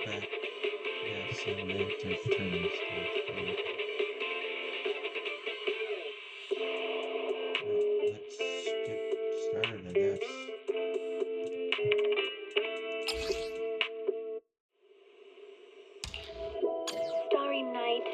back. Yeah, so we have to turn this off. Alright, let's get started, I guess. Starry Night.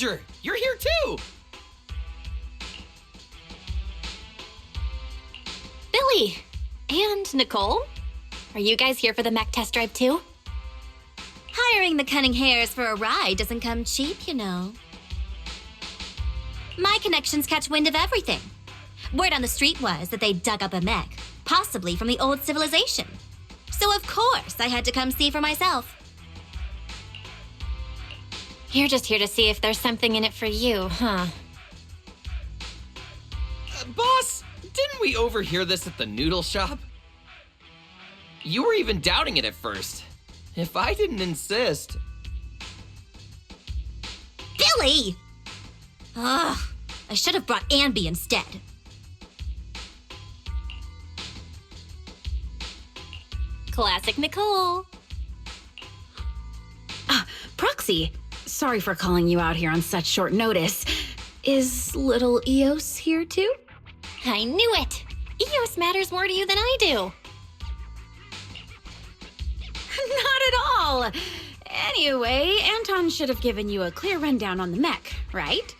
Soldier, you're here too! Billy! And Nicole? Are you guys here for the mech test drive too? Hiring the Cunning Hares for a ride doesn't come cheap, you know. My connections catch wind of everything. Word on the street was that they dug up a mech, possibly from the old civilization. So of course I had to come see for myself. You're just here to see if there's something in it for you, huh? Boss, didn't we overhear this at the noodle shop? You were even doubting it at first. If I didn't insist... Billy! Ugh, I should have brought Anby instead. Classic Nicole. Proxy, sorry for calling you out here on such short notice. Is little Eos here too? I knew it! Eos matters more to you than I do. Not at all! Anyway, Anton should have given you a clear rundown on the mech, right?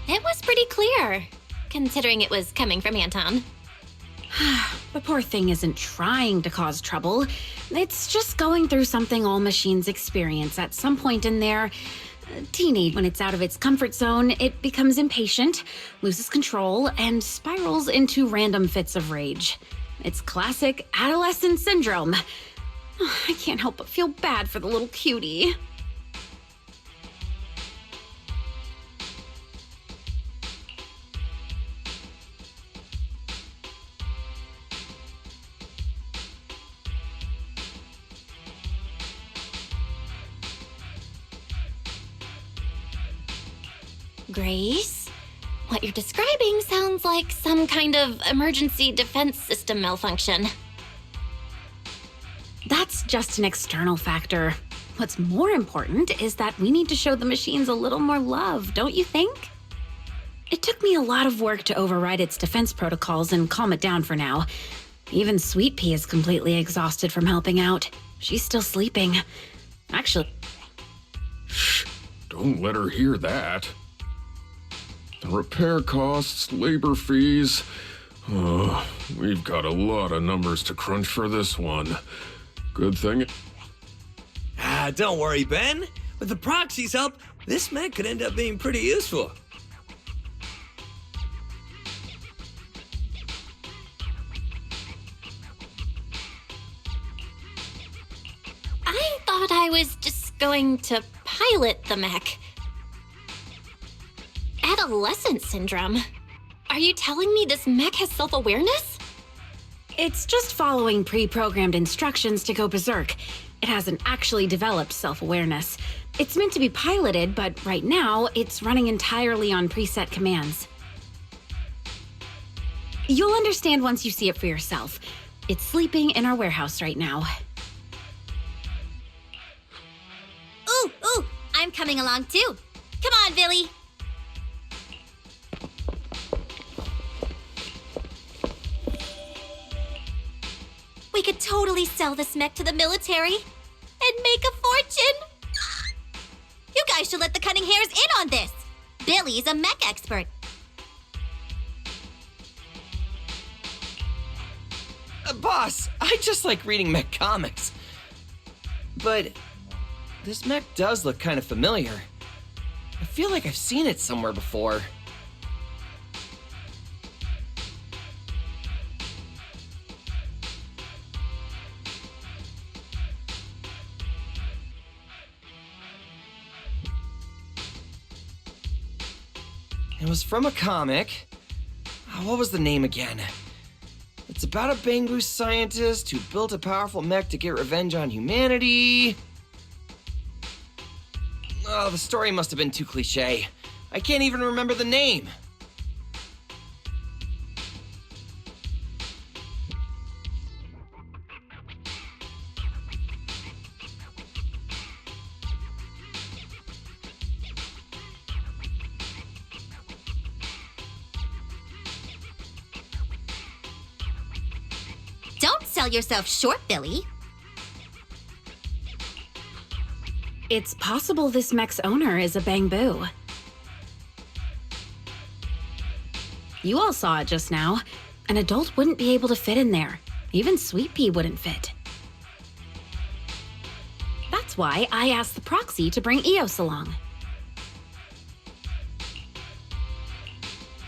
It was pretty clear, considering it was coming from Anton. The poor thing isn't trying to cause trouble. It's just going through something all machines experience at some point in their teenage. When it's out of its comfort zone, it becomes impatient, loses control, and spirals into random fits of rage. It's classic adolescent syndrome. I can't help but feel bad for the little cutie. Grace? What you're describing sounds like some kind of emergency defense system malfunction. That's just an external factor. What's more important is that we need to show the machines a little more love, don't you think? It took me a lot of work to override its defense protocols and calm it down for now. Even Sweet Pea is completely exhausted from helping out. She's still sleeping. Actually... Shh! Don't let her hear that. The repair costs, labor fees... we've got a lot of numbers to crunch for this one. Good thing... Don't worry, Ben. With the proxy's help, this mech could end up being pretty useful. I thought I was just going to pilot the mech. Adolescent syndrome? Are you telling me this mech has self-awareness? It's just following pre-programmed instructions to go berserk. It hasn't actually developed self-awareness. It's meant to be piloted, but right now, it's running entirely on preset commands. You'll understand once you see it for yourself. It's sleeping in our warehouse right now. Ooh, I'm coming along too. Come on, Billy. We could totally sell this mech to the military and make a fortune. You guys should let the Cunning Hares in on this. Billy's a mech expert. Boss, I just like reading mech comics. But this mech does look kind of familiar. I feel like I've seen it somewhere before. It was from a comic. What was the name again? It's about a Bangu scientist who built a powerful mech to get revenge on humanity. Oh, the story must have been too cliché. I can't even remember the name. Don't sell yourself short, Billy. It's possible this mech's owner is a Bangbu. You all saw it just now. An adult wouldn't be able to fit in there. Even Sweet Pea wouldn't fit. That's why I asked the proxy to bring Eos along.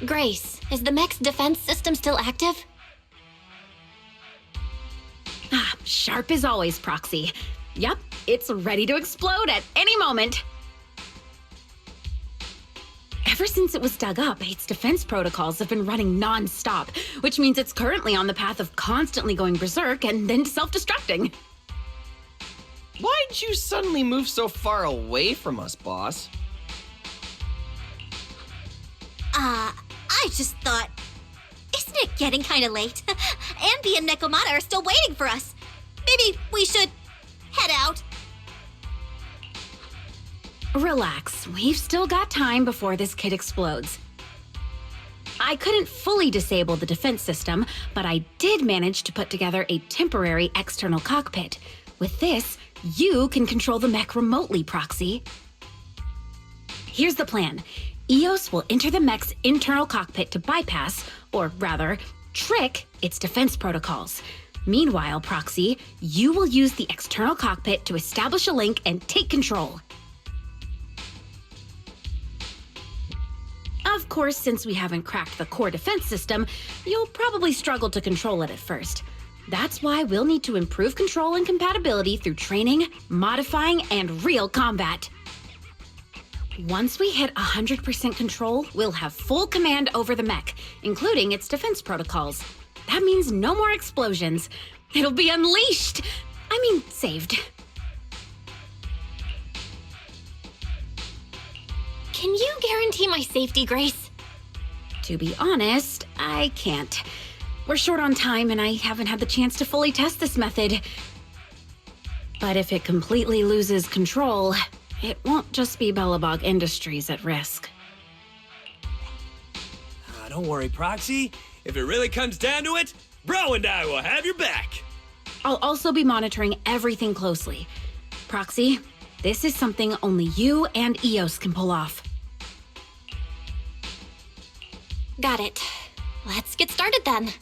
Grace, is the mech's defense system still active? Ah, sharp as always, Proxy. Yup, it's ready to explode at any moment. Ever since it was dug up, its defense protocols have been running non-stop, which means it's currently on the path of constantly going berserk and then self-destructing. Why'd you suddenly move so far away from us, boss? I just thought... Isn't it getting kinda late? Ambi and Nekomata are still waiting for us. Maybe we should head out. Relax, we've still got time before this kid explodes. I couldn't fully disable the defense system, but I did manage to put together a temporary external cockpit. With this, you can control the mech remotely, Proxy. Here's the plan. Eos will enter the mech's internal cockpit to bypass, or rather, trick its defense protocols. Meanwhile, Proxy, you will use the external cockpit to establish a link and take control. Of course, since we haven't cracked the core defense system, you'll probably struggle to control it at first. That's why we'll need to improve control and compatibility through training, modifying, and real combat. Once we hit 100% control, we'll have full command over the mech, including its defense protocols. That means no more explosions. It'll be unleashed! I mean, saved. Can you guarantee my safety, Grace? To be honest, I can't. We're short on time and I haven't had the chance to fully test this method. But if it completely loses control, it won't just be Belobog Industries at risk. Don't worry, Proxy. If it really comes down to it, Bro and I will have your back. I'll also be monitoring everything closely. Proxy, this is something only you and Eos can pull off. Got it. Let's get started then.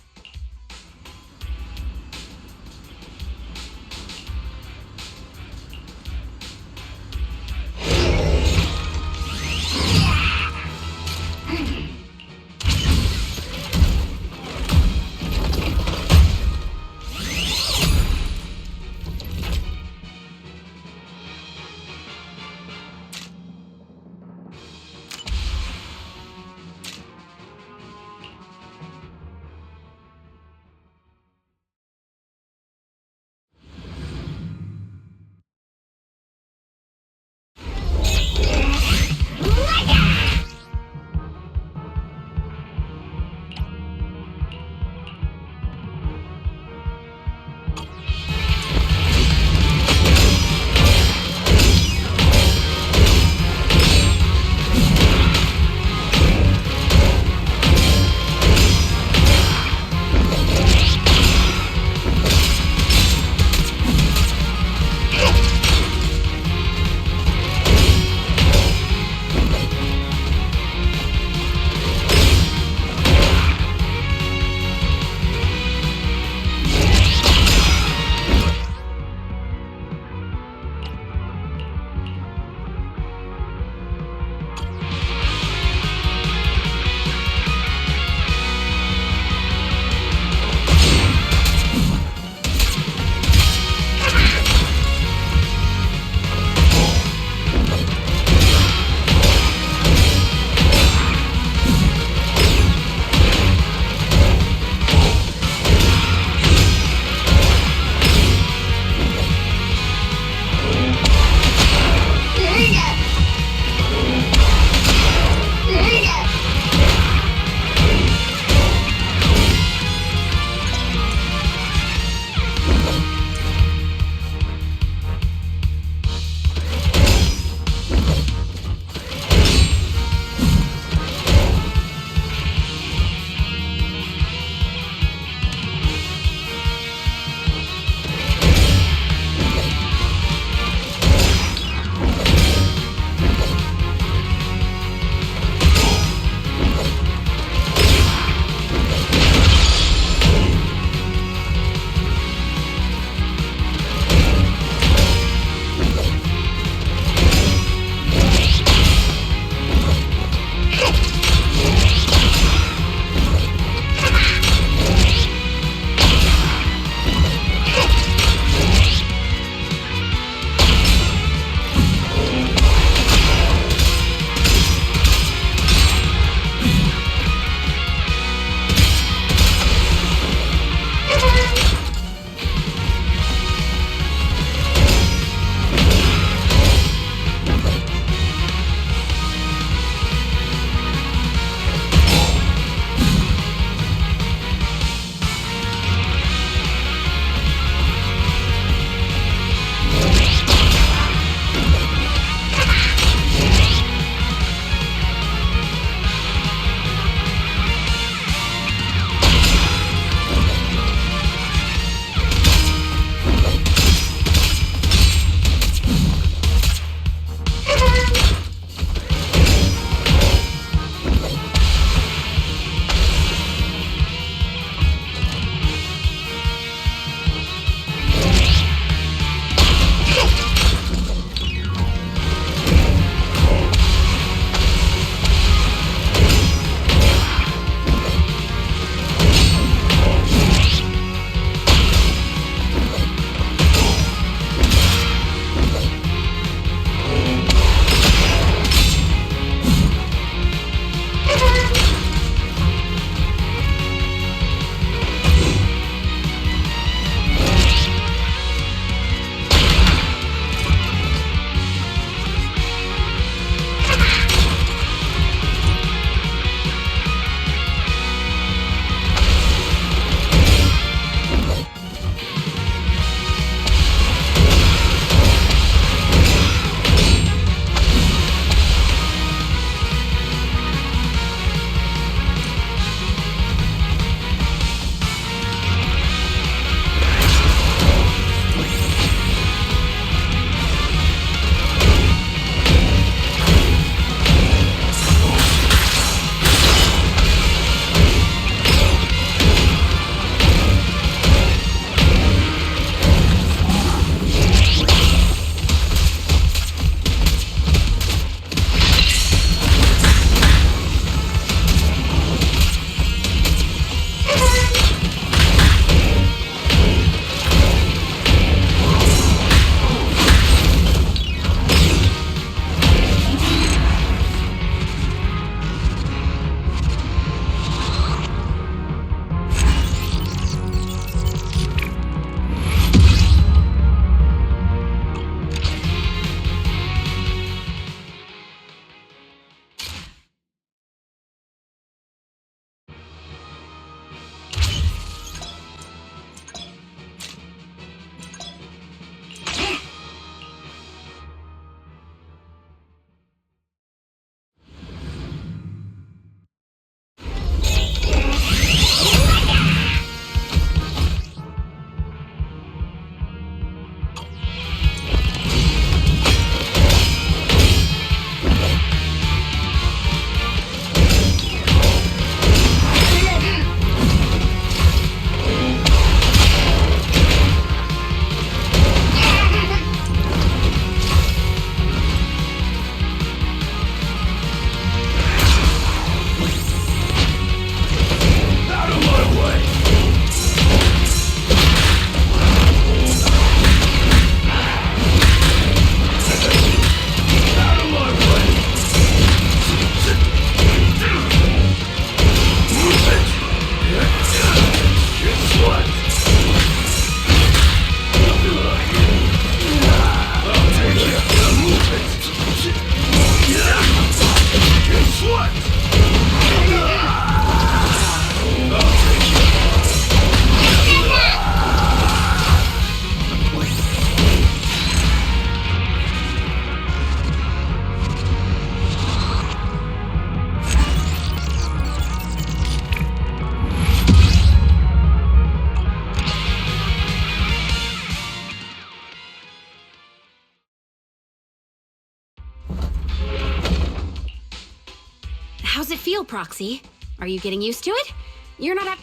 How's it feel, Proxy? Are you getting used to it? You're not a...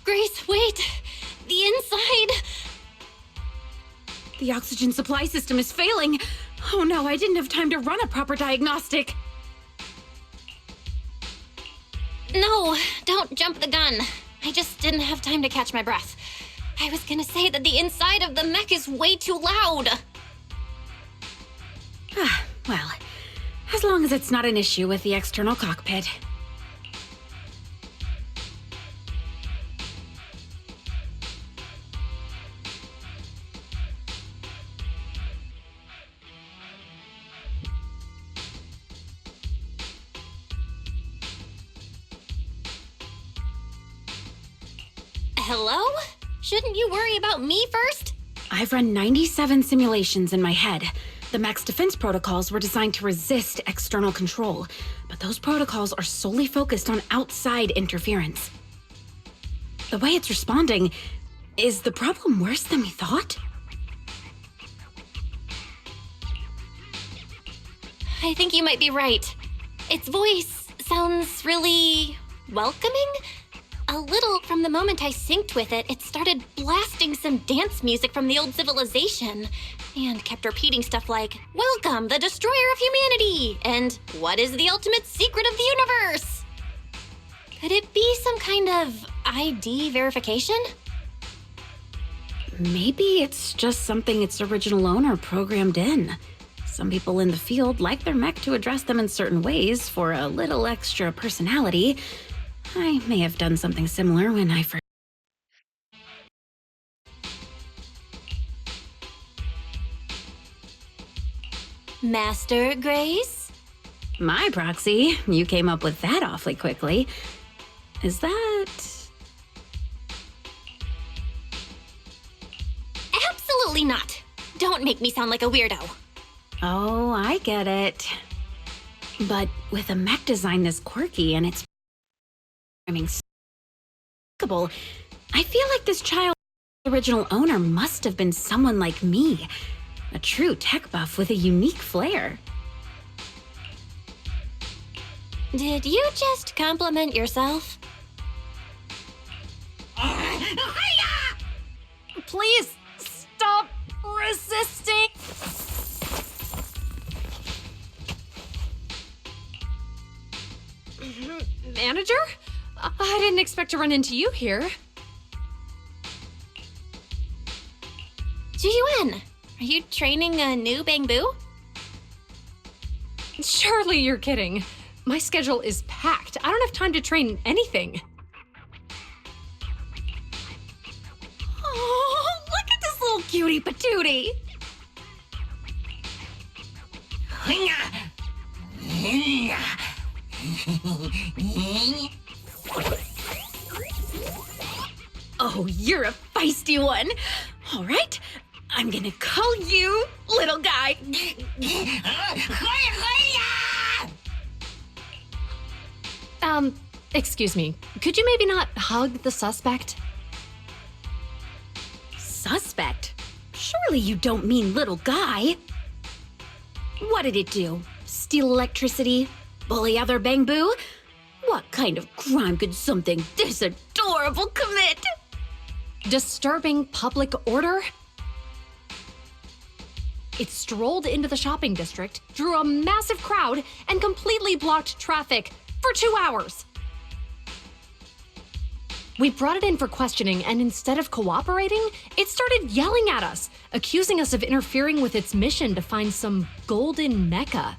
Grace, wait! The inside! The oxygen supply system is failing. Oh no, I didn't have time to run a proper diagnostic. No, don't jump the gun. I just didn't have time to catch my breath. I was gonna say that the inside of the mech is way too loud. Well, as long as it's not an issue with the external cockpit. Hello? Shouldn't you worry about me first? I've run 97 simulations in my head. The mech's defense protocols were designed to resist external control, but those protocols are solely focused on outside interference. The way it's responding, is the problem worse than we thought? I think you might be right. Its voice sounds really welcoming. A little from the moment I synced with it, it started blasting some dance music from the old civilization and kept repeating stuff like, "Welcome, the destroyer of humanity," and "What is the ultimate secret of the universe?" Could it be some kind of ID verification? Maybe it's just something its original owner programmed in. Some people in the field like their mech to address them in certain ways for a little extra personality. I may have done something similar when I first... Master Grace? My Proxy, you came up with that awfully quickly. Is that... Absolutely not. Don't make me sound like a weirdo. Oh, I get it. But with a mech design this quirky and its programming so remarkable, I feel like this child's original owner must have been someone like me, a true tech buff with a unique flair. Did you just compliment yourself? Please stop resisting. Manager? I didn't expect to run into you here. Jiyuan, are you training a new Bangbu? Surely you're kidding. My schedule is packed. I don't have time to train anything. Oh, look at this little cutie patootie. Oh, you're a feisty one. All right, I'm gonna call you little guy. Excuse me. Could you maybe not hug the suspect? Suspect? Surely you don't mean little guy. What did it do? Steal electricity? Bully other Bangbu? What kind of crime could something this adorable commit? Disturbing public order? It strolled into the shopping district, drew a massive crowd, and completely blocked traffic for 2 hours. We brought it in for questioning, and instead of cooperating, it started yelling at us, accusing us of interfering with its mission to find some golden mecha.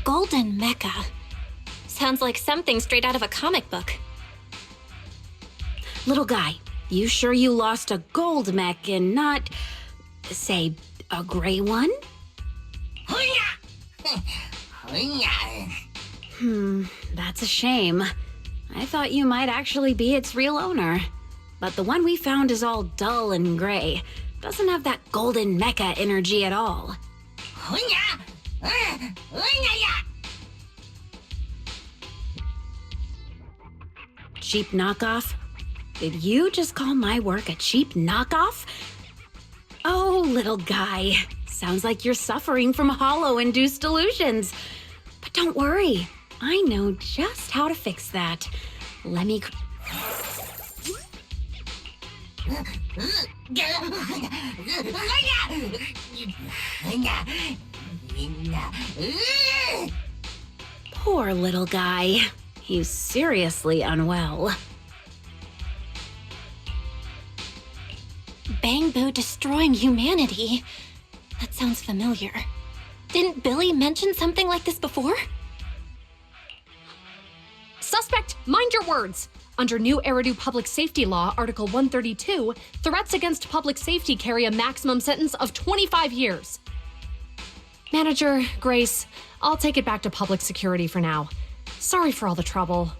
Golden Mecha. Sounds like something straight out of a comic book. Little guy, you sure you lost a gold mech and not, say, a gray one? That's a shame. I thought you might actually be its real owner. But the one we found is all dull and gray. Doesn't have that golden mecha energy at all. Cheap knockoff? Did you just call my work a cheap knockoff? Oh, little guy. Sounds like you're suffering from hollow-induced delusions. But don't worry. I know just how to fix that. Let me... Poor little guy. He's seriously unwell. Bang Boo destroying humanity. That sounds familiar. Didn't Billy mention something like this before? Suspect, mind your words. Under new Eridu Public Safety Law, Article 132, threats against public safety carry a maximum sentence of 25 years. Manager, Grace, I'll take it back to public security for now. Sorry for all the trouble.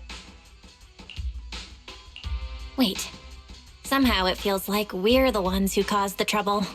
Wait. Somehow it feels like we're the ones who caused the trouble.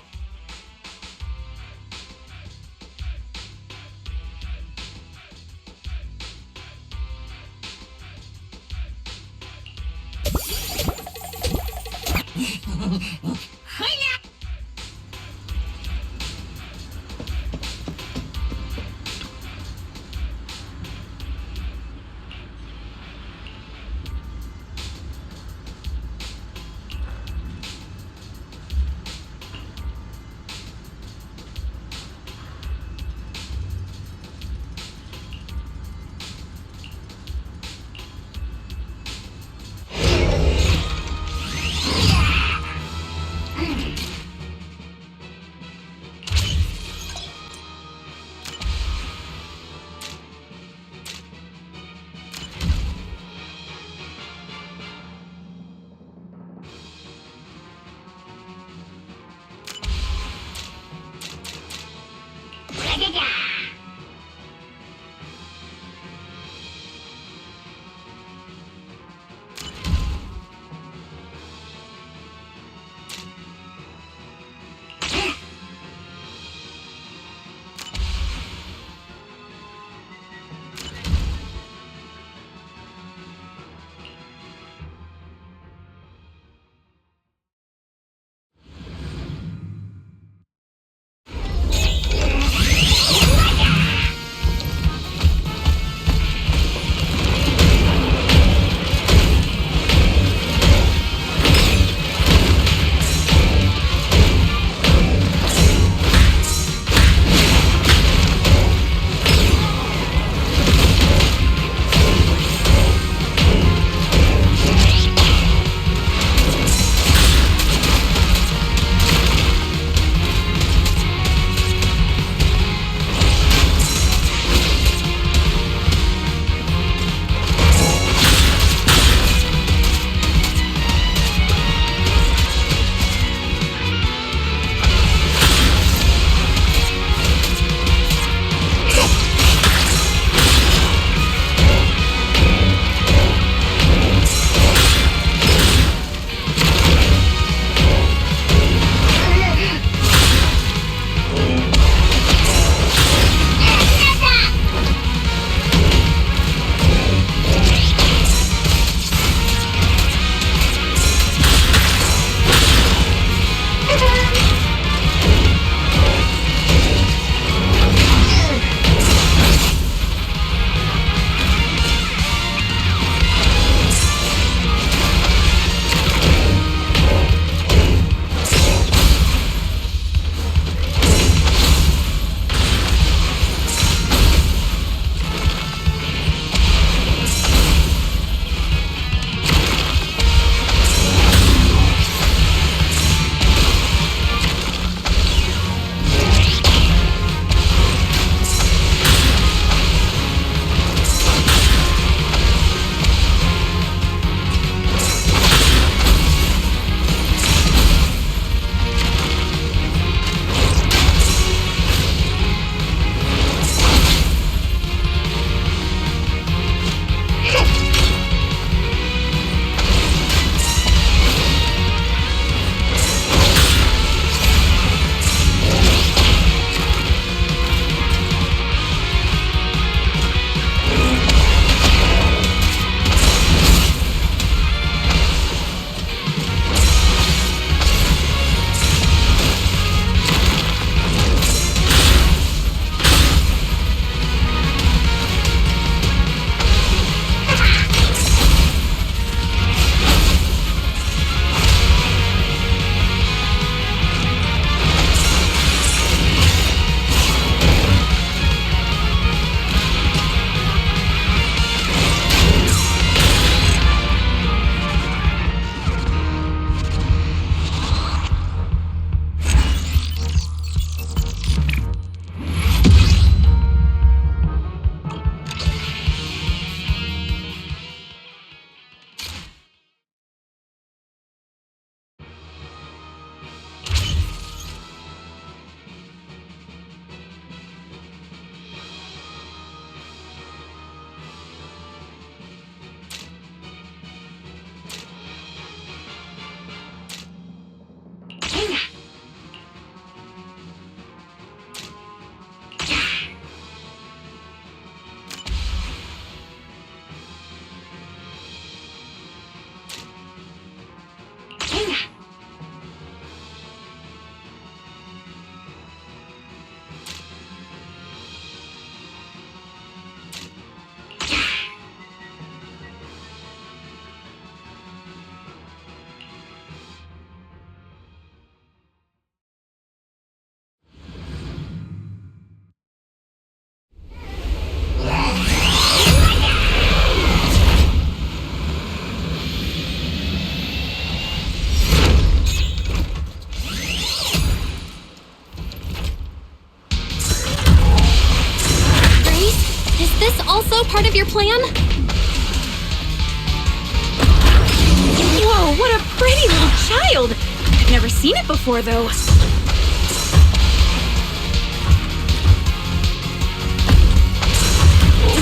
Never seen it before, though.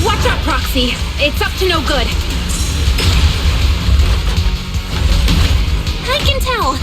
Watch out, Proxy. It's up to no good. I can tell.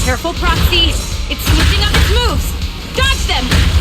Careful, Proxy. It's switching up its moves. Dodge them!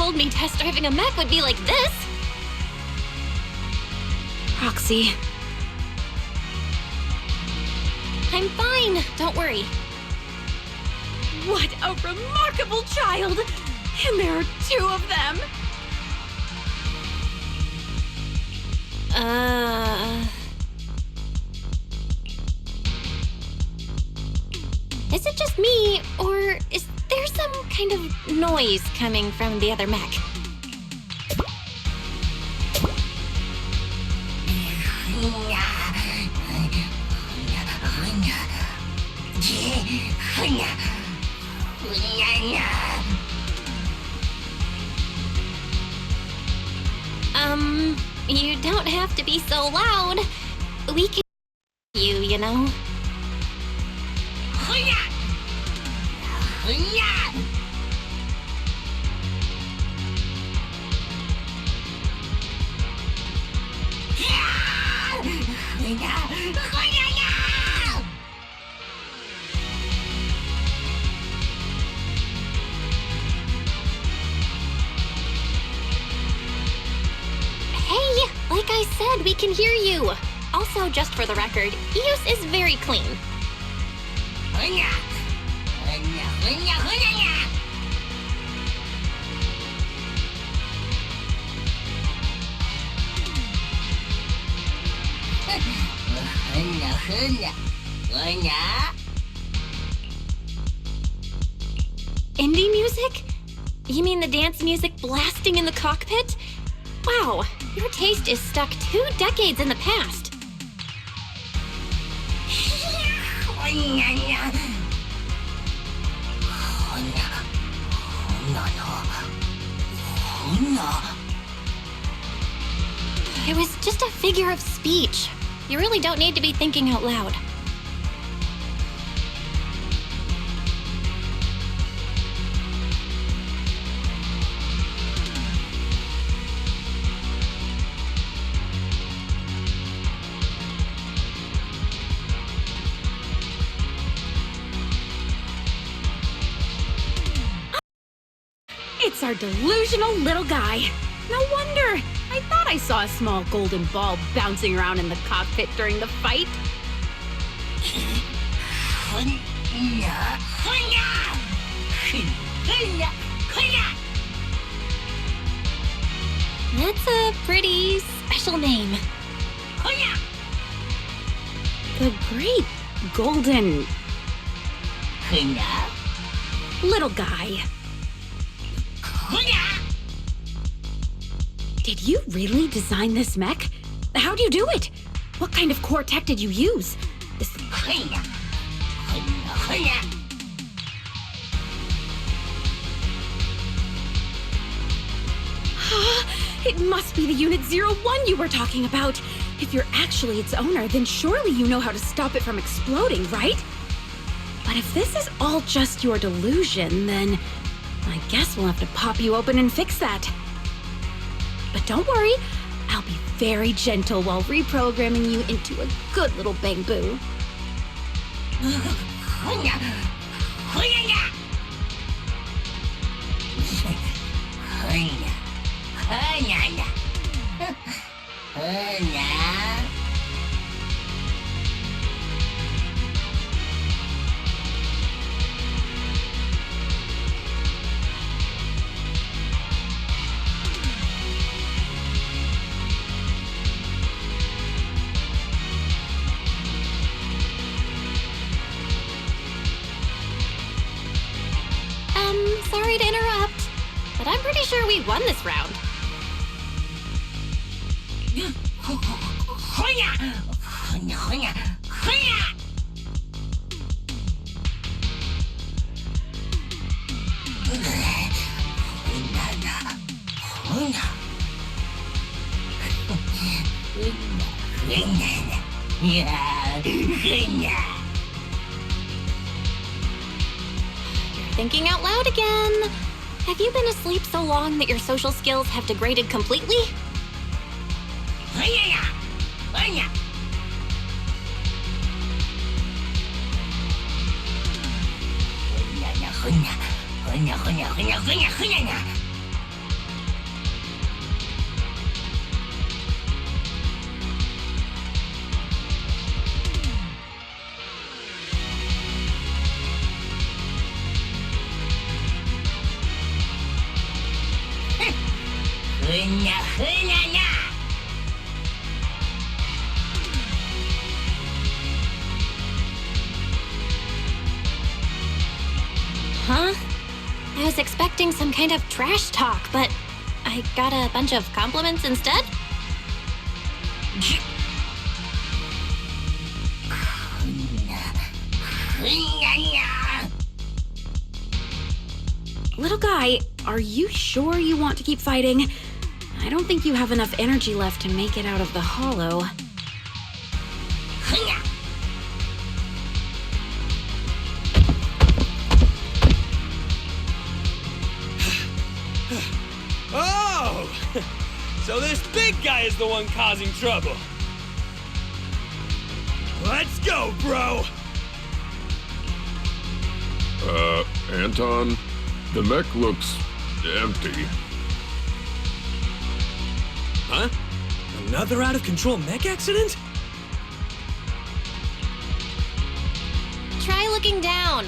told me test driving a mech would be like this. Roxy. I'm fine, don't worry. What a remarkable child! And there are two of them! Is it just me, or is there some kind of noise coming from the other mech? You don't have to be so loud. We can hear you know. Hey, like I said, we can hear you. Also, just for the record, Eos is very clean. Indie music? You mean the dance music blasting in the cockpit? Wow, your taste is stuck 2 decades in the past. It was just a figure of speech. You really don't need to be thinking out loud. It's our delusional little guy. No wonder. I thought I saw a small golden ball bouncing around in the cockpit during the fight. That's a pretty special name. The great golden little guy. Did you really design this mech? How'd you do it? What kind of core tech did you use? This... It must be the Unit 01 you were talking about. If you're actually its owner, then surely you know how to stop it from exploding, right? But if this is all just your delusion, then I guess we'll have to pop you open and fix that. But don't worry, I'll be very gentle while reprogramming you into a good little bang-boo. Sorry to interrupt, but I'm pretty sure we won this round. Thinking out loud again. Have you been asleep so long that your social skills have degraded completely? Huh? I was expecting some kind of trash talk, but I got a bunch of compliments instead? Little guy, are you sure you want to keep fighting? I don't think you have enough energy left to make it out of the hollow. Oh! So this big guy is the one causing trouble. Let's go, bro! Anton, the mech looks empty. Huh? Another out-of-control mech accident? Try looking down.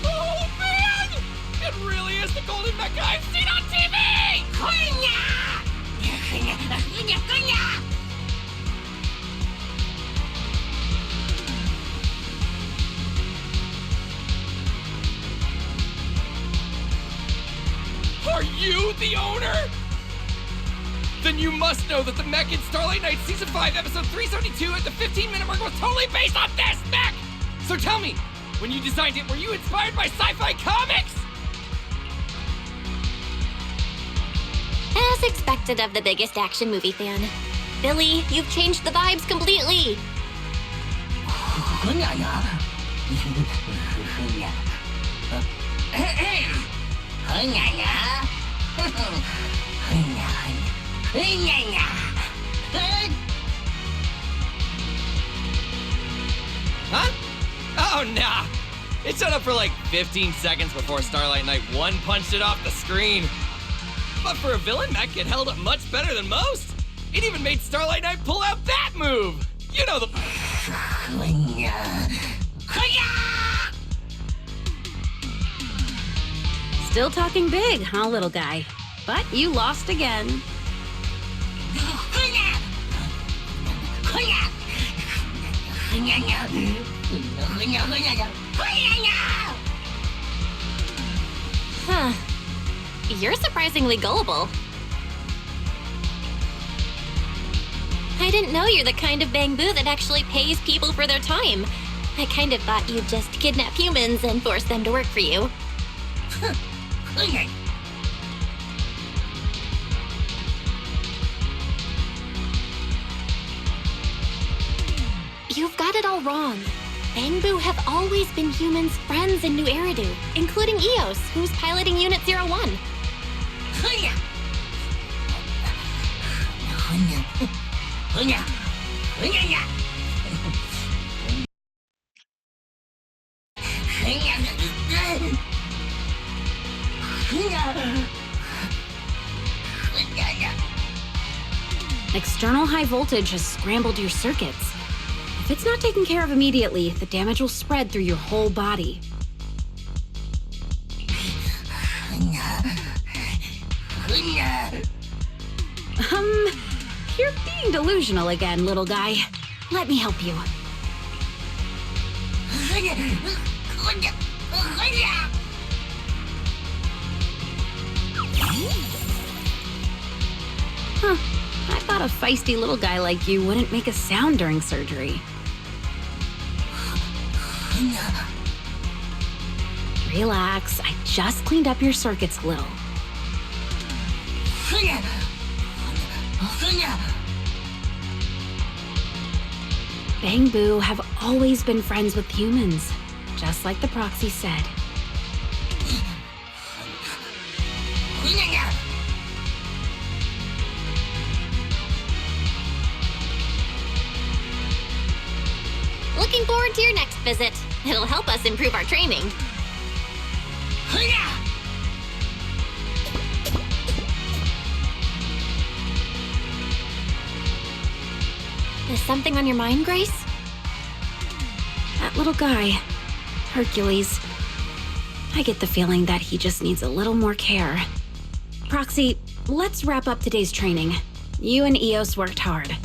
Oh man! It really is the golden mecha I've seen on TV! Are you the owner? Then you must know that the mech in Starlight Knight Season 5, Episode 372 at the 15-minute mark was totally based on this mech! So tell me, when you designed it, were you inspired by sci-fi comics? As expected of the biggest action movie fan. Billy, you've changed the vibes completely. Huh? Oh, nah. It showed up for like 15 seconds before Starlight Knight 1 punched it off the screen. But for a villain mech, it held up much better than most. It even made Starlight Knight pull out that move. You know the... Still talking big, huh, little guy? But you lost again. Huh. You're surprisingly gullible. I didn't know you're the kind of Bangbu that actually pays people for their time. I kind of thought you'd just kidnap humans and force them to work for you. You've got it all wrong. Bangbu have always been humans' friends in New Eridu, including Eos, who's piloting Unit 01. External high voltage has scrambled your circuits. If it's not taken care of immediately, the damage will spread through your whole body. You're being delusional again, little guy. Let me help you. Huh. I thought a feisty little guy like you wouldn't make a sound during surgery. Relax, I just cleaned up your circuits a little. Bangbu have always been friends with humans, just like the proxy said. Looking forward to your next visit. It'll help us improve our training. Is something on your mind, Grace? That little guy, Hercules. I get the feeling that he just needs a little more care. Proxy, let's wrap up today's training. You and Eos worked hard.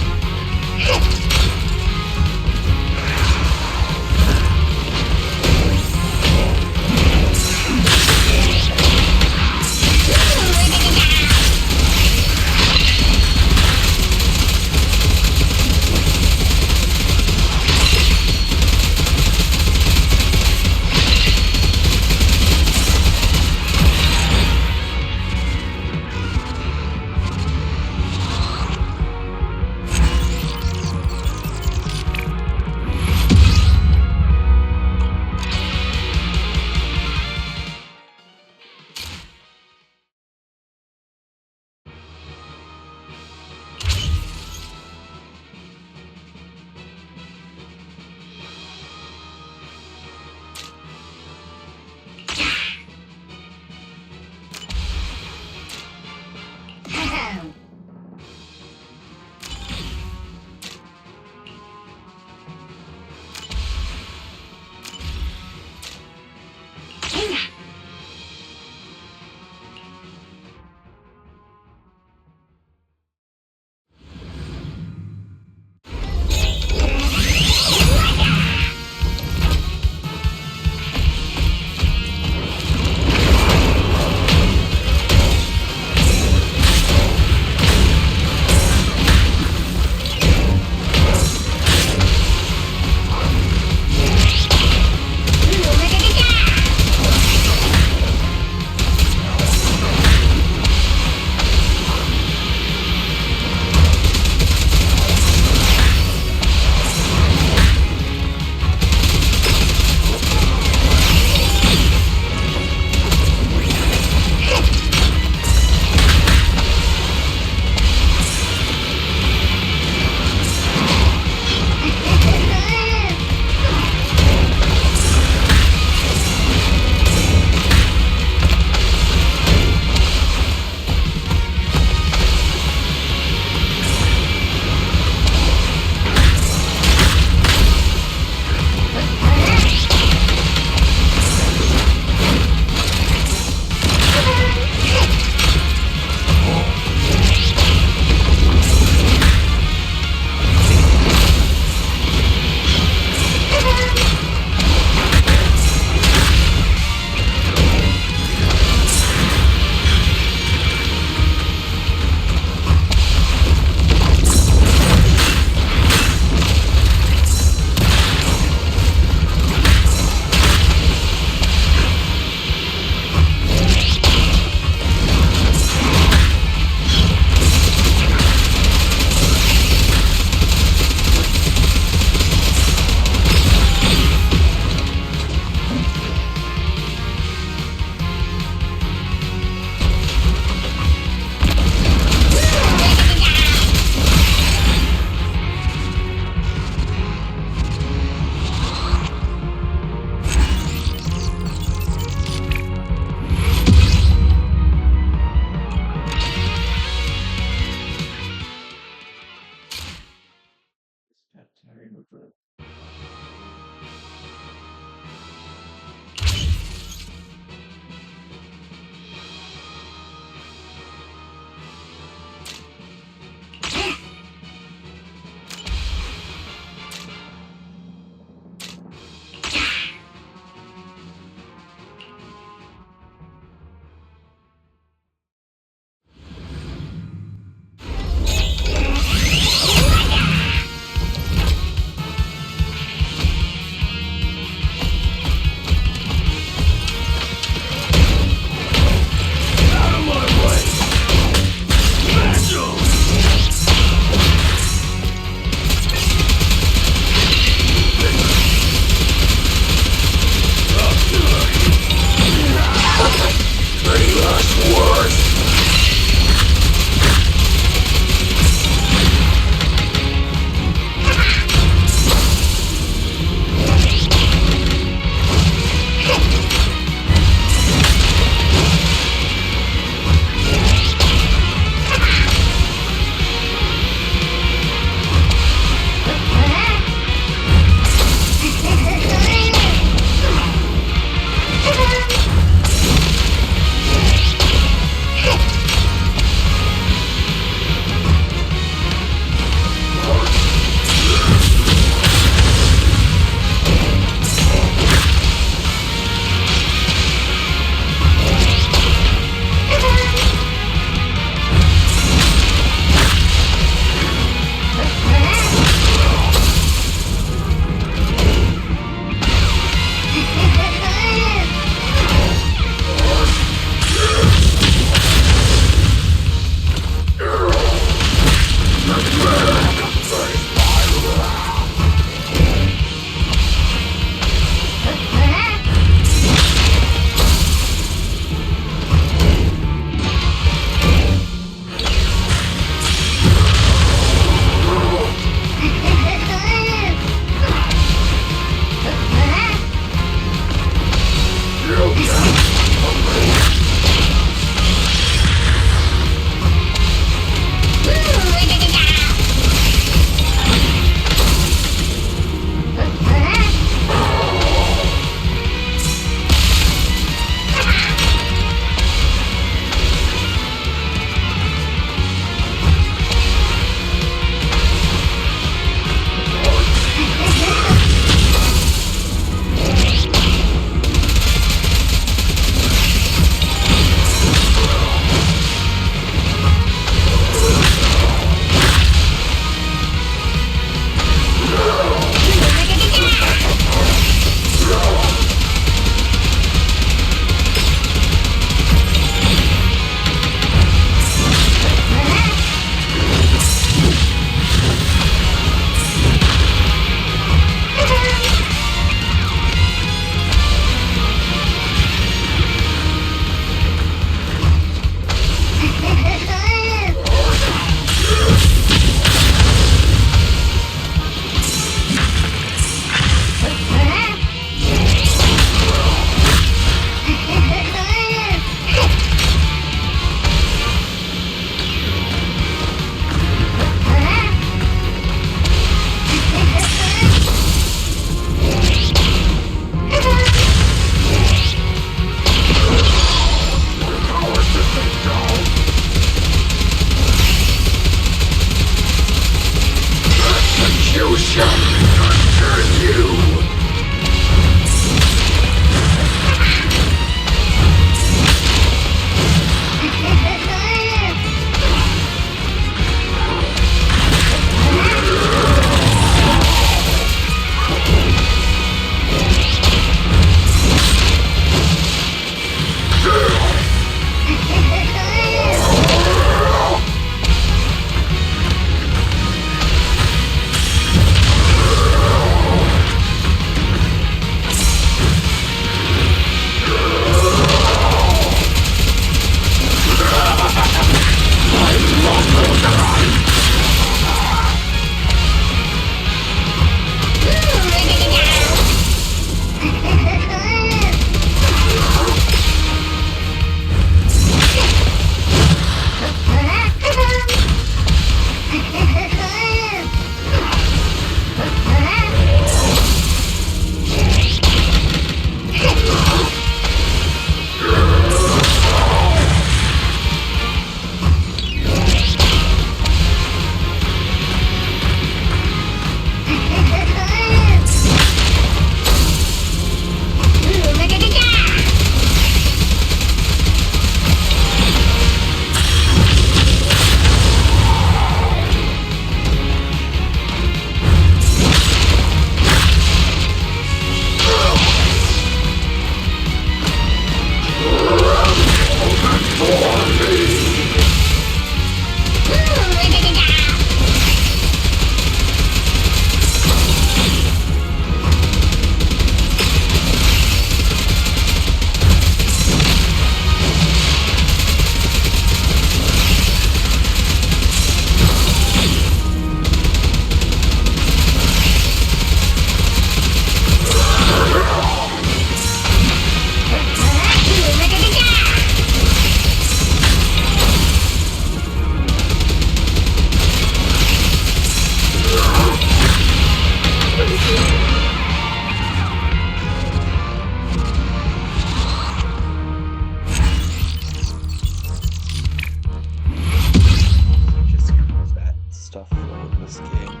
stuff though in this game.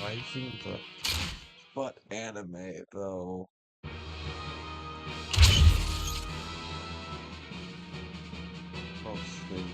Rising, but anime though. Mostly.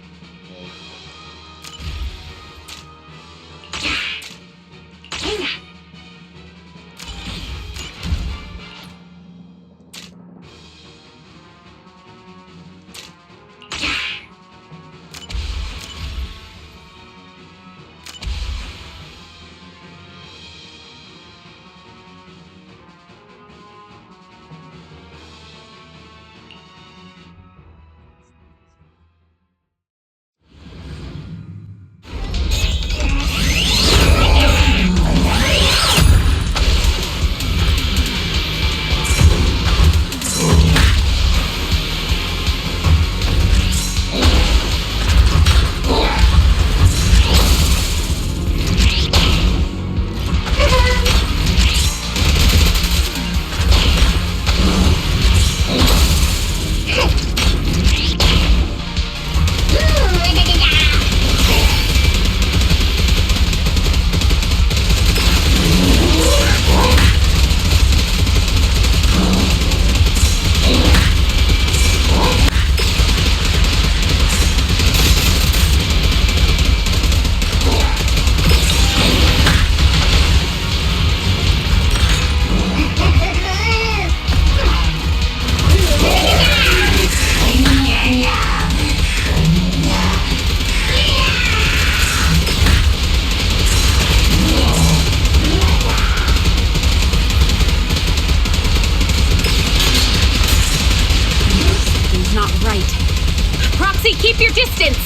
Keep your distance!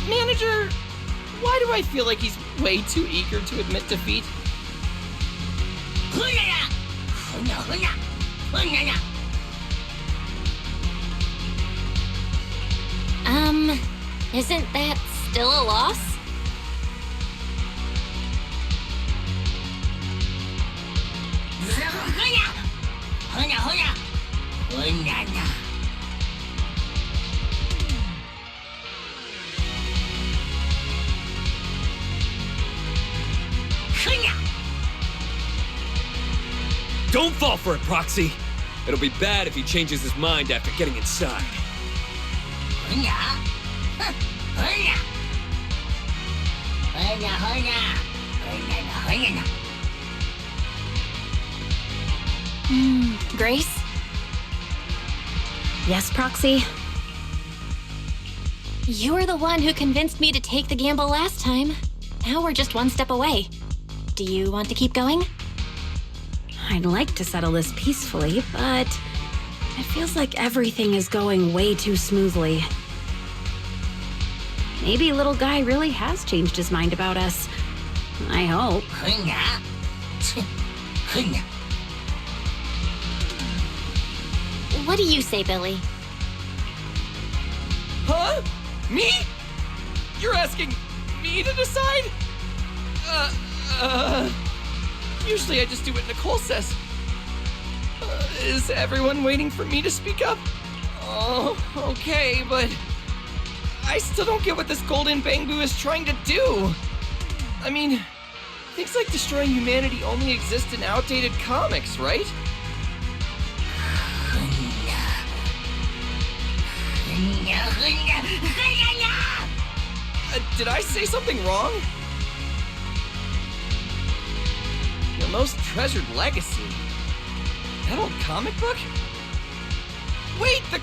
Manager, why do I feel like he's way too eager to admit defeat? Isn't that still a loss? Don't fall for it, Proxy. It'll be bad if he changes his mind after getting inside. Grace? Yes, Proxy? You were the one who convinced me to take the gamble last time. Now we're just one step away. Do you want to keep going? I'd like to settle this peacefully, but it feels like everything is going way too smoothly. Maybe little guy really has changed his mind about us. I hope. What do you say, Billy? Huh? Me? You're asking me to decide? Usually I just do what Nicole says. Is everyone waiting for me to speak up? Oh, okay, but I still don't get what this Golden Bangboo is trying to do. I mean, things like destroying humanity only exist in outdated comics, right? Did I say something wrong? Your most treasured legacy? That old comic book? Wait, the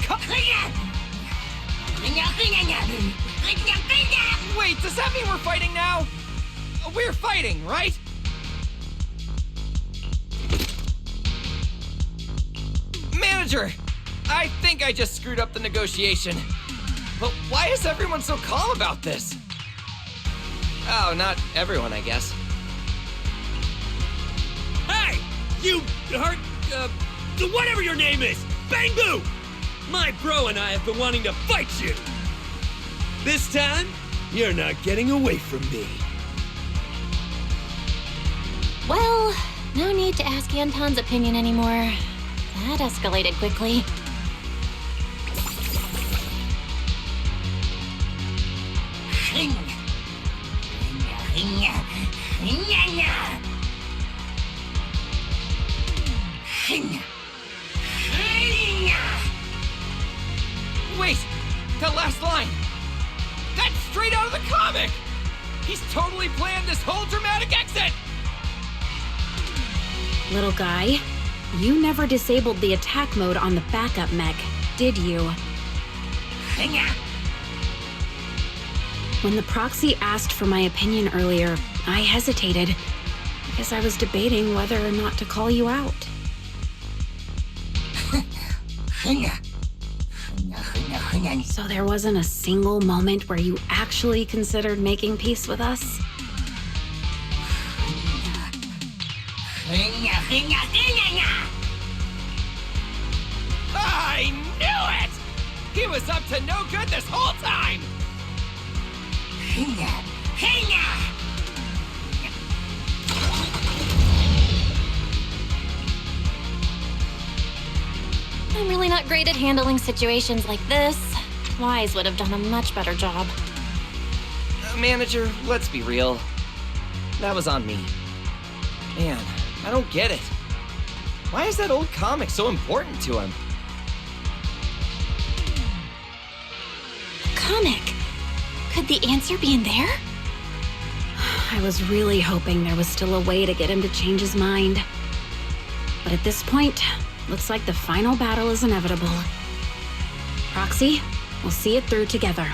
Wait, does that mean we're fighting now? We're fighting, right? Manager! I think I just screwed up the negotiation. But why is everyone so calm about this? Oh, not everyone, I guess. Hey! You hurt whatever your name is, Bangboo! My bro and I have been wanting to fight you! This time, you're not getting away from me. Well, no need to ask Anton's opinion anymore. That escalated quickly. Wait! That last line! That's straight out of the comic! He's totally planned this whole dramatic exit! Little guy, you never disabled the attack mode on the backup mech, did you? When the proxy asked for my opinion earlier, I hesitated because I was debating whether or not to call you out. So there wasn't a single moment where you actually considered making peace with us? I knew it! He was up to no good this whole time! I'm really not great at handling situations like this. Wise would have done a much better job. Manager, let's be real. That was on me. Man, I don't get it. Why is that old comic so important to him? Comic? Could the answer be in there? I was really hoping there was still a way to get him to change his mind. But at this point, looks like the final battle is inevitable. Proxy, we'll see it through together.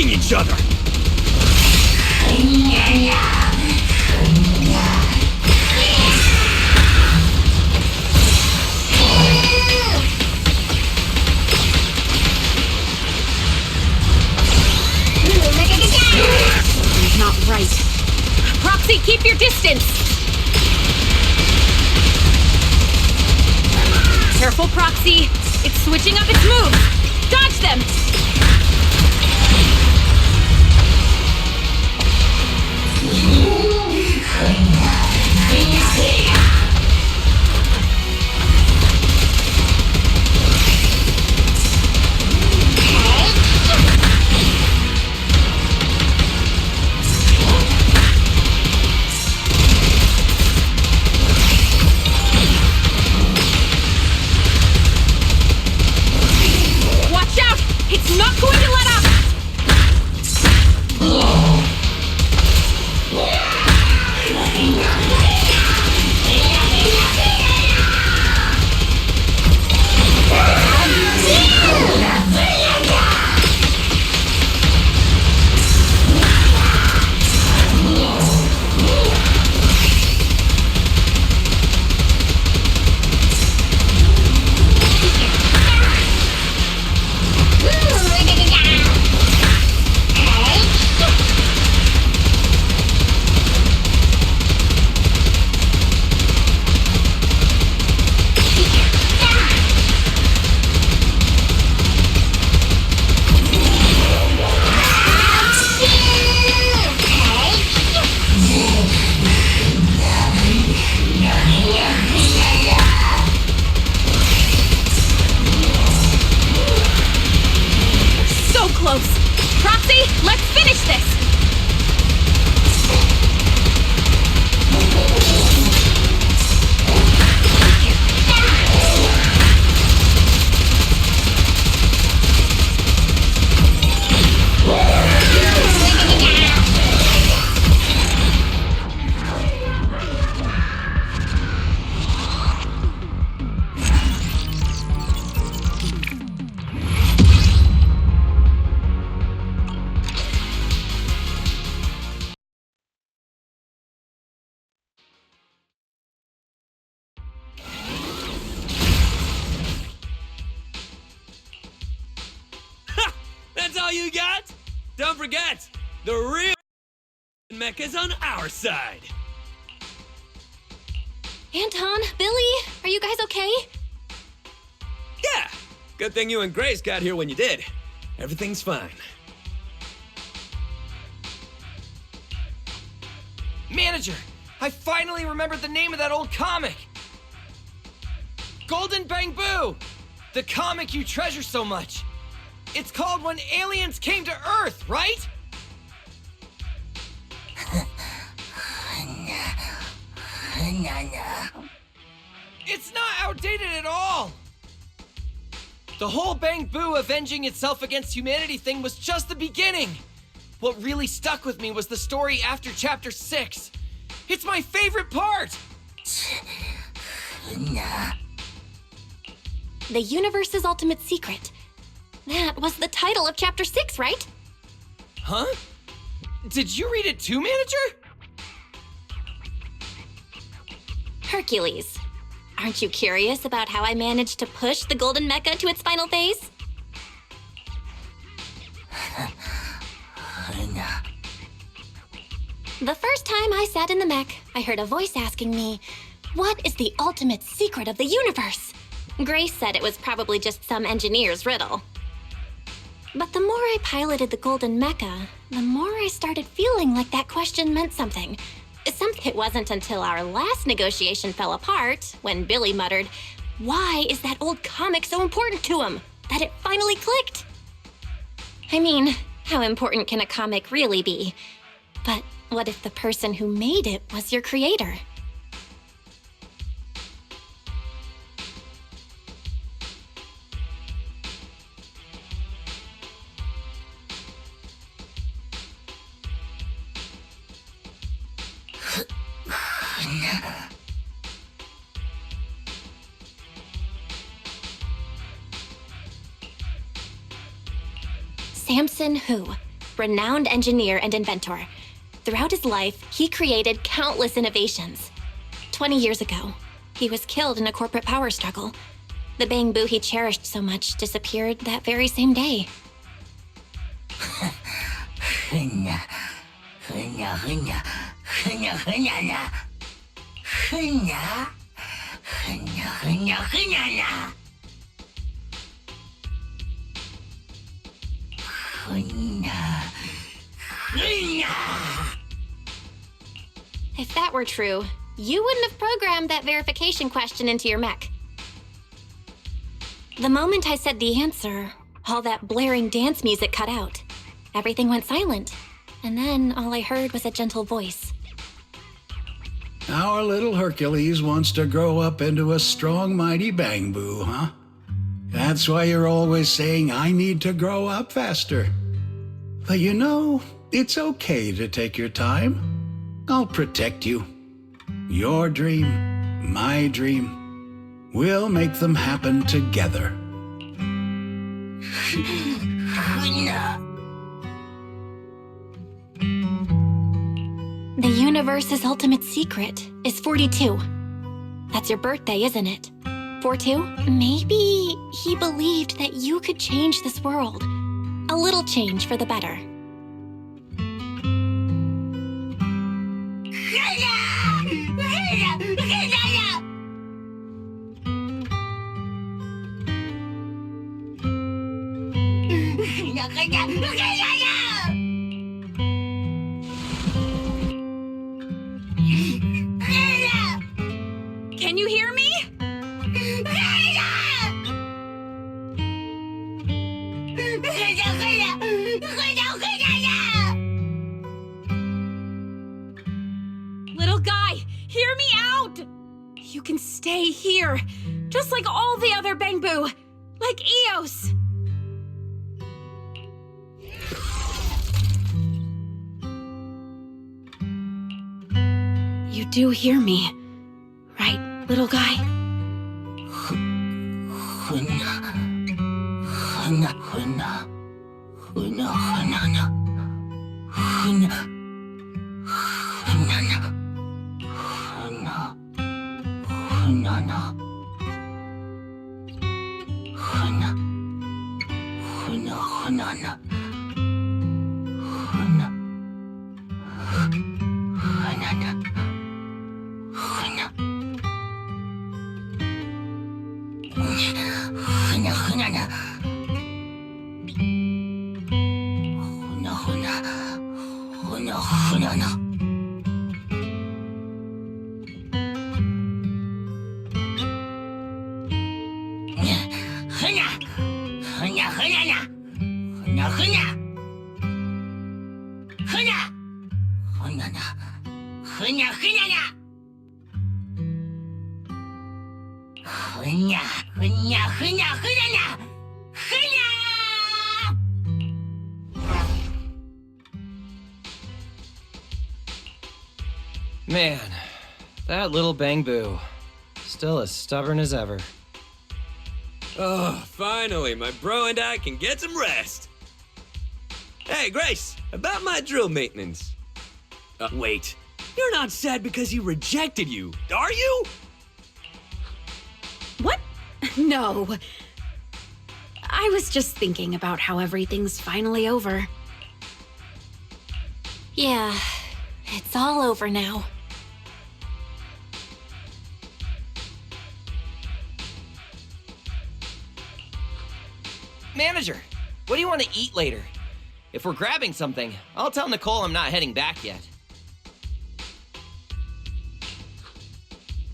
betraying each other! Something's not right. Proxy, keep your distance! Careful, Proxy. It's switching up its moves. Dodge them! Watch out! It's not going to let up! So close! Proxy, let's finish this! That's all you got? Don't forget, the real mecha's on our side. Anton, Billy, are you guys okay? Yeah, good thing you and Grace got here when you did. Everything's fine. Manager, I finally remembered the name of that old comic. Golden Bamboo! The comic you treasure so much. It's called When Aliens Came to Earth, right? It's not outdated at all. The whole Bamboo avenging itself against humanity thing was just the beginning. What really stuck with me was the story after Chapter 6. It's my favorite part! The Universe's Ultimate Secret. That was the title of Chapter 6, right? Huh? Did you read it too, Manager? Hercules. Aren't you curious about how I managed to push the Golden Mecha to its final phase? The first time I sat in the mech, I heard a voice asking me, "What is the ultimate secret of the universe?" Grace said it was probably just some engineer's riddle. But the more I piloted the Golden Mecha, the more I started feeling like that question meant something. It wasn't until our last negotiation fell apart, when Billy muttered, "Why is that old comic so important to him?" that it finally clicked. I mean, how important can a comic really be? But what if the person who made it was your creator? Samson who? renowned engineer and inventor. Throughout his life, he created countless innovations. 20 years ago, he was killed in a corporate power struggle. The Bangbu he cherished so much disappeared that very same day. If that were true, you wouldn't have programmed that verification question into your mech. The moment I said the answer, all that blaring dance music cut out. Everything went silent, and then all I heard was a gentle voice. Our little Hercules wants to grow up into a strong, mighty Bangbu, huh? That's why you're always saying, I need to grow up faster. But you know, it's okay to take your time. I'll protect you. Your dream, my dream. We'll make them happen together. The universe's ultimate secret is 42. That's your birthday, isn't it? 42? Maybe he believed that you could change this world. A little change for the better. Can you hear me? Little guy, hear me out! You can stay here, just like all the other Bangbu, like Eos. You do hear me, right, little guy? Man, that little Bangbu. Still as stubborn as ever. Oh, finally, my bro and I can get some rest. Hey, Grace, about my drill maintenance. Wait, you're not sad because he rejected you, are you? What? No. I was just thinking about how everything's finally over. Yeah, it's all over now. Manager, what do you want to eat later? If we're grabbing something, I'll tell Nicole I'm not heading back yet.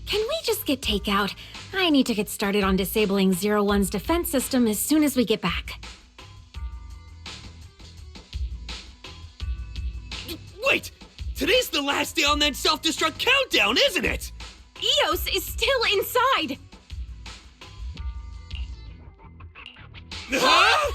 Can we just get takeout? I need to get started on disabling Zero One's defense system as soon as we get back. Wait! Today's the last day on that self-destruct countdown, isn't it? Eos is still inside! Huh?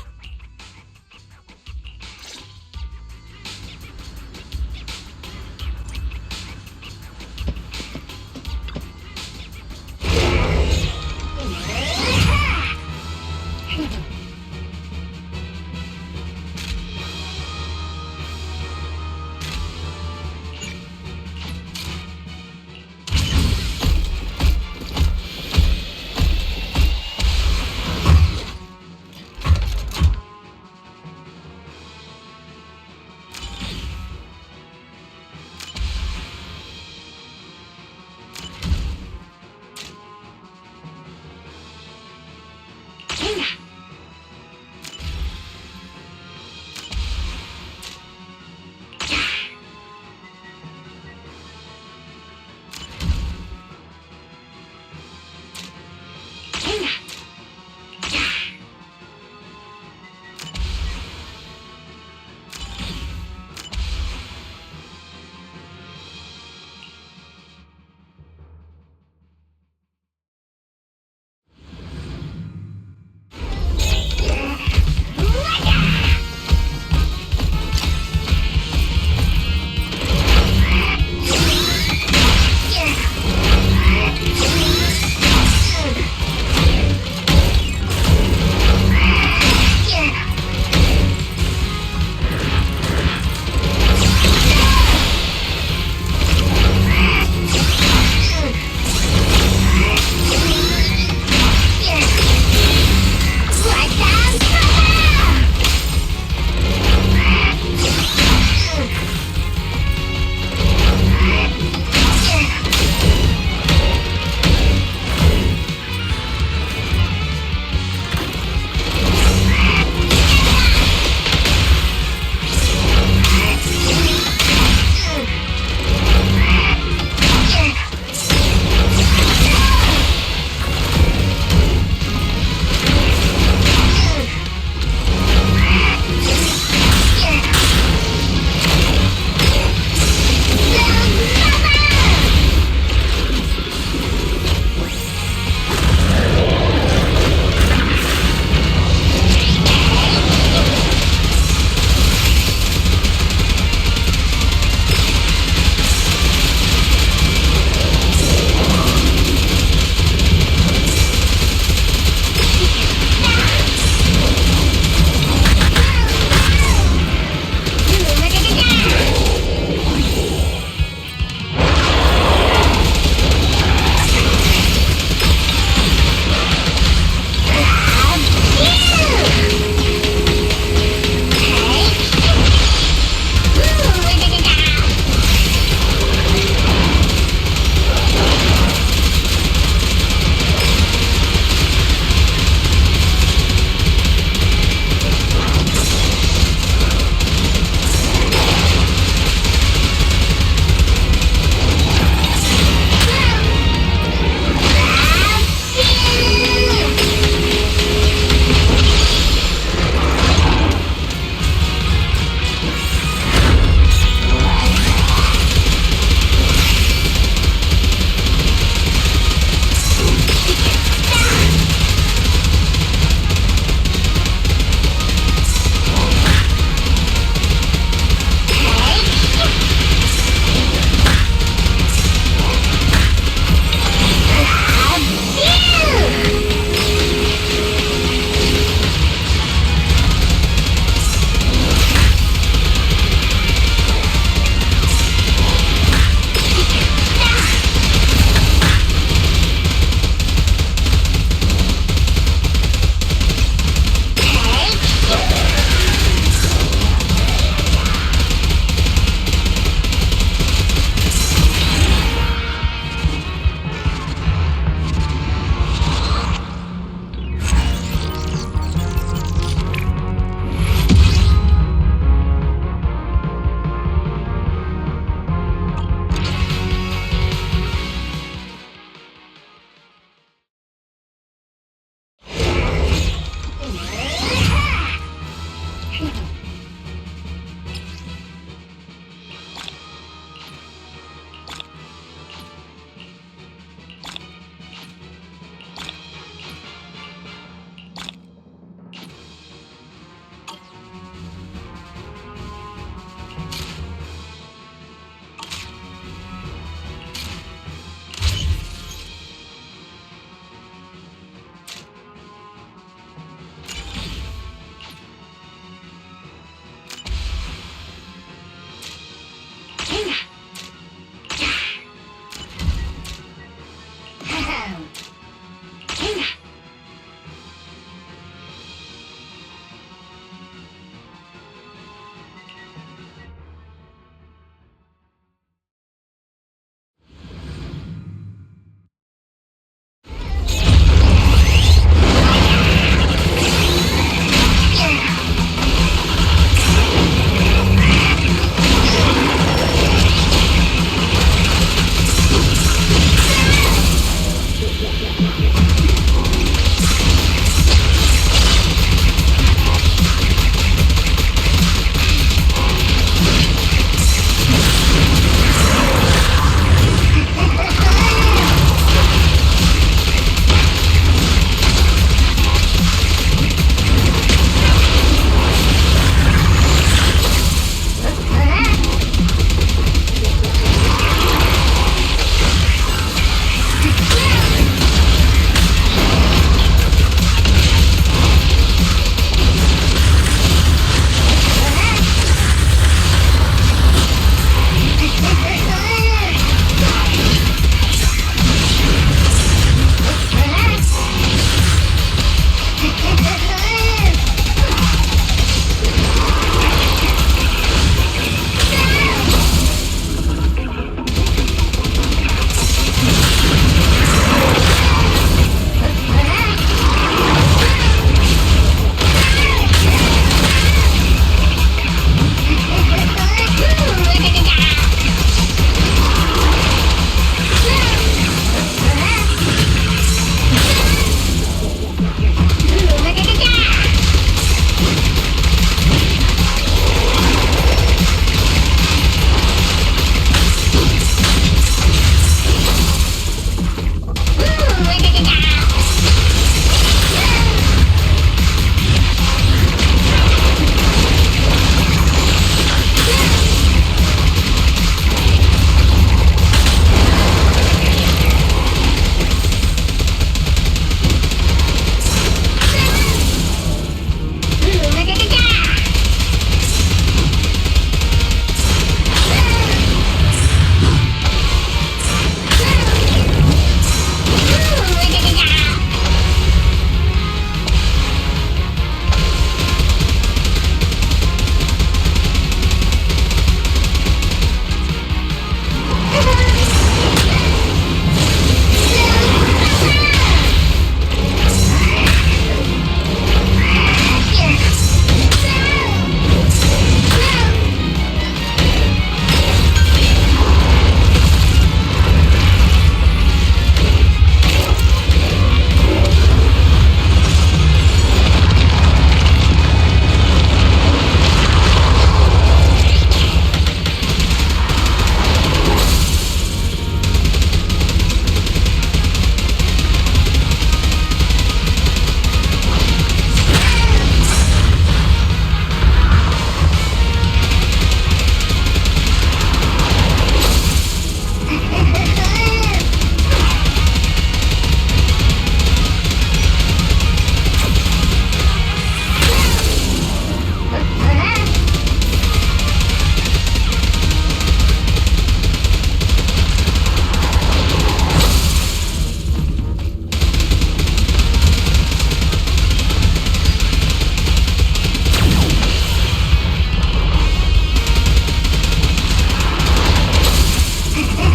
Ha ha!